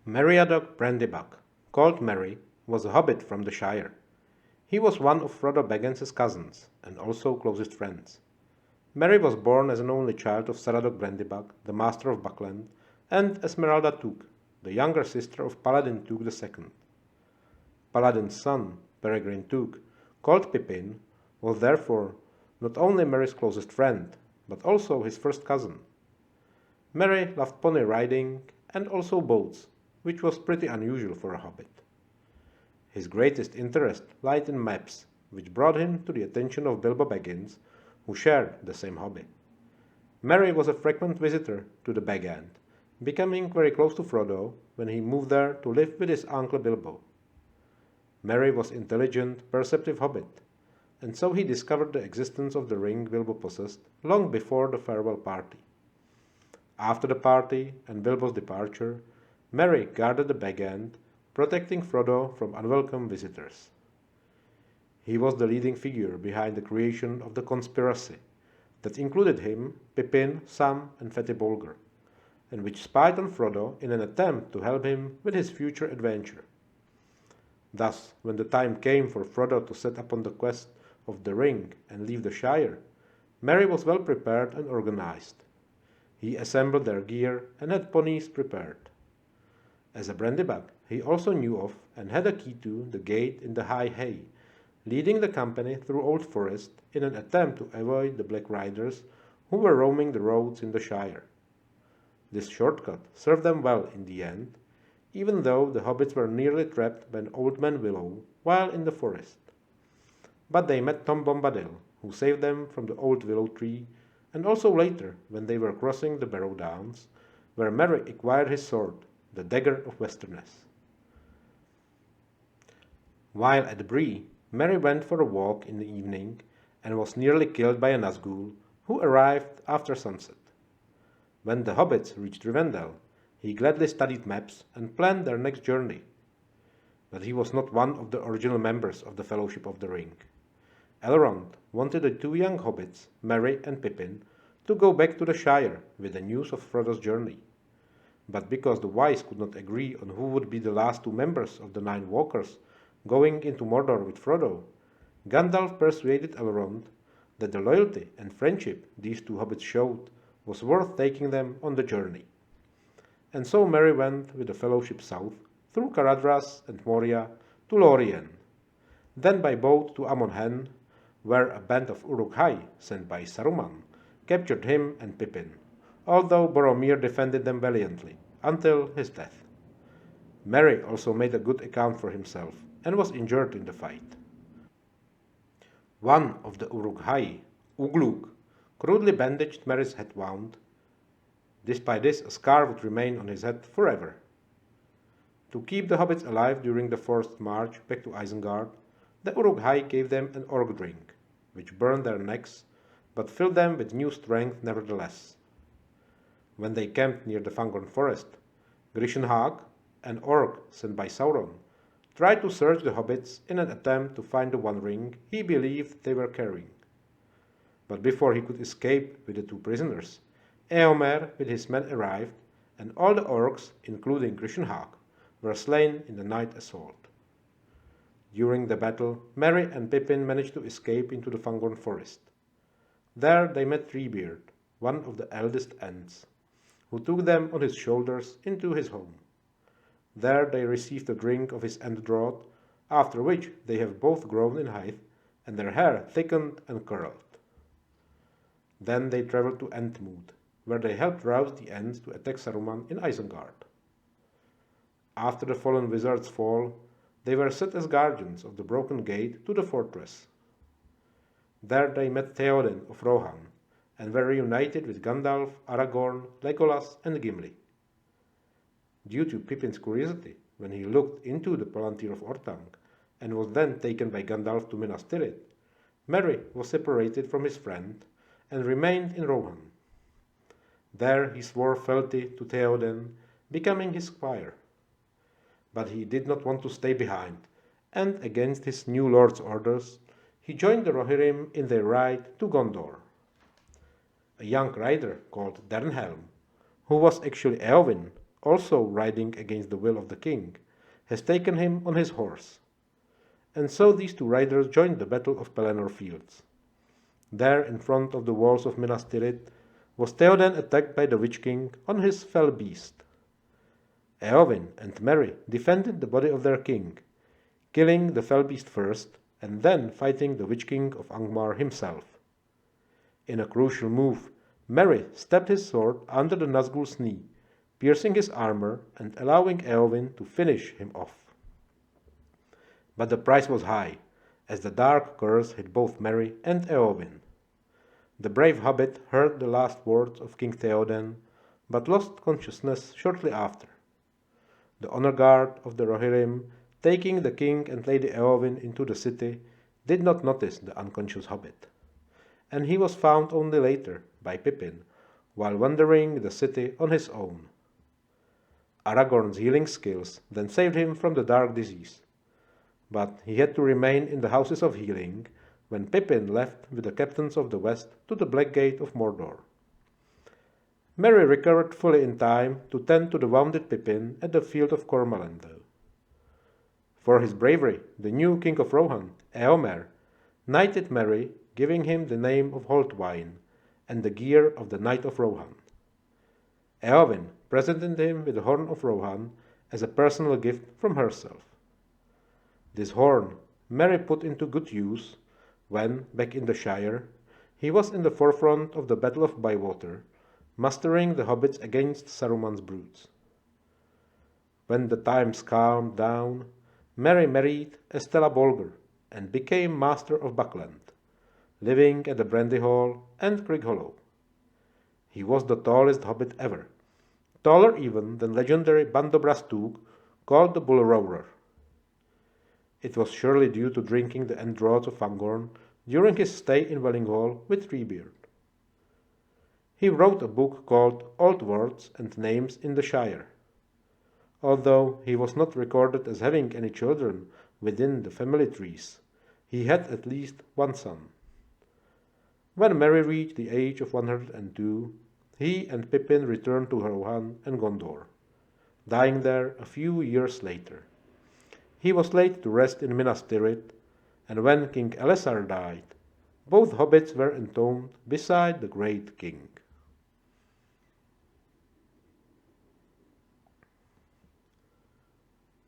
Meriadoc Brandybuck, called Merry, was a hobbit from the Shire. He was one of Frodo Baggins's cousins, and also closest friends. Merry was born as an only child of Saradoc Brandybuck, the master of Buckland, and Esmeralda Took, the younger sister of Paladin Took II. Paladin's son, Peregrine Took, called Pippin, was therefore not only Merry's closest friend, but also his first cousin. Merry loved pony riding and also boats, which was pretty unusual for a hobbit. His greatest interest lied in maps, which brought him to the attention of Bilbo Baggins, who shared the same hobby. Merry was a frequent visitor to the Bag End, becoming very close to Frodo when he moved there to live with his uncle Bilbo. Merry was intelligent, perceptive hobbit, and so he discovered the existence of the ring Bilbo possessed long before the farewell party. After the party and Bilbo's departure, Merry guarded the Bag End, protecting Frodo from unwelcome visitors. He was the leading figure behind the creation of the conspiracy that included him, Pippin, Sam, and Fatty Bolger, and which spied on Frodo in an attempt to help him with his future adventure. Thus, when the time came for Frodo to set upon the quest of the ring and leave the Shire, Merry was well prepared and organized. He assembled their gear and had ponies prepared. As a Brandybuck, he also knew of and had a key to the gate in the high hay, leading the company through Old Forest in an attempt to avoid the Black Riders who were roaming the roads in the Shire. This shortcut served them well in the end, even though the hobbits were nearly trapped by an old man Willow while in the forest. But they met Tom Bombadil, who saved them from the old willow tree, and also later when they were crossing the Barrow Downs, where Merry acquired his sword, the Dagger of Westerness. While at Bree, Merry went for a walk in the evening and was nearly killed by a Nazgul, who arrived after sunset. When the hobbits reached Rivendell, he gladly studied maps and planned their next journey. But he was not one of the original members of the Fellowship of the Ring. Elrond wanted the two young hobbits, Merry and Pippin, to go back to the Shire with the news of Frodo's journey. But because the wise could not agree on who would be the last two members of the Nine Walkers going into Mordor with Frodo, Gandalf persuaded Elrond that the loyalty and friendship these two hobbits showed was worth taking them on the journey. And so Merry went with the Fellowship south, through Caradhras and Moria, to Lorien, then by boat to Amon Hen, where a band of Uruk-hai, sent by Saruman, captured him and Pippin, although Boromir defended them valiantly, until his death. Merry also made a good account for himself, and was injured in the fight. One of the Uruk-hai, Ugluk, crudely bandaged Merry's head wound. Despite this, a scar would remain on his head forever. To keep the hobbits alive during the forced march back to Isengard, the Uruk-hai gave them an orc drink, which burned their necks, but filled them with new strength nevertheless. When they camped near the Fangorn forest, Grishenhag, an orc sent by Sauron, tried to search the hobbits in an attempt to find the one ring he believed they were carrying. But before he could escape with the two prisoners, Eomer with his men arrived, and all the orcs, including Grishenhag, were slain in the night assault. During the battle, Merry and Pippin managed to escape into the Fangorn forest. There they met Treebeard, one of the eldest Ents, who took them on his shoulders into his home. There they received a drink of his Ent draught, after which they have both grown in height, and their hair thickened and curled. Then they travelled to Entmoot, where they helped rouse the Ents to attack Saruman in Isengard. After the fallen wizard's fall, they were set as guardians of the broken gate to the fortress. There they met Theoden of Rohan, and were reunited with Gandalf, Aragorn, Legolas, and Gimli. Due to Pippin's curiosity, when he looked into the Palantir of Orthanc, and was then taken by Gandalf to Minas Tirith, Merry was separated from his friend, and remained in Rohan. There he swore fealty to Theoden, becoming his squire. But he did not want to stay behind, and against his new lord's orders, he joined the Rohirrim in their ride to Gondor. A young rider called Dernhelm, who was actually Eowyn, also riding against the will of the king, has taken him on his horse. And so these two riders joined the battle of Pelennor Fields. There, in front of the walls of Minas Tirith, was Theoden attacked by the Witch King on his fell beast. Eowyn and Merry defended the body of their king, killing the fell beast first, and then fighting the Witch King of Angmar himself. In a crucial move, Merry stabbed his sword under the Nazgul's knee, piercing his armor and allowing Eowyn to finish him off. But the price was high, as the dark curse hit both Merry and Eowyn. The brave hobbit heard the last words of King Theoden, but lost consciousness shortly after. The honor guard of the Rohirrim, taking the king and Lady Eowyn into the city, did not notice the unconscious hobbit, and he was found only later by Pippin while wandering the city on his own. Aragorn's healing skills then saved him from the dark disease, but he had to remain in the Houses of Healing when Pippin left with the captains of the West to the Black Gate of Mordor. Merry recovered fully in time to tend to the wounded Pippin at the field of Cormorant, though. For his bravery, the new king of Rohan, Eomer, knighted Merry, giving him the name of Holtwain and the gear of the Knight of Rohan. Eowyn presented him with the Horn of Rohan as a personal gift from herself. This horn Merry put into good use when, back in the Shire, he was in the forefront of the Battle of Bywater, mustering the hobbits against Saruman's brutes. When the times calmed down, Merry married Estella Bolger and became master of Buckland, living at the Brandy Hall and Crick Hollow. He was the tallest hobbit ever, taller even than legendary Bandobras Toog, called the Bull Roarer. It was surely due to drinking the end draughts of Fangorn during his stay in Wellinghall with Treebeard. He wrote a book called Old Words and Names in the Shire. Although he was not recorded as having any children within the family trees, he had at least one son. When Merry reached the age of 102, he and Pippin returned to Rohan and Gondor, dying there a few years later. He was laid to rest in Minas Tirith, and when King Elessar died, both hobbits were entombed beside the great king.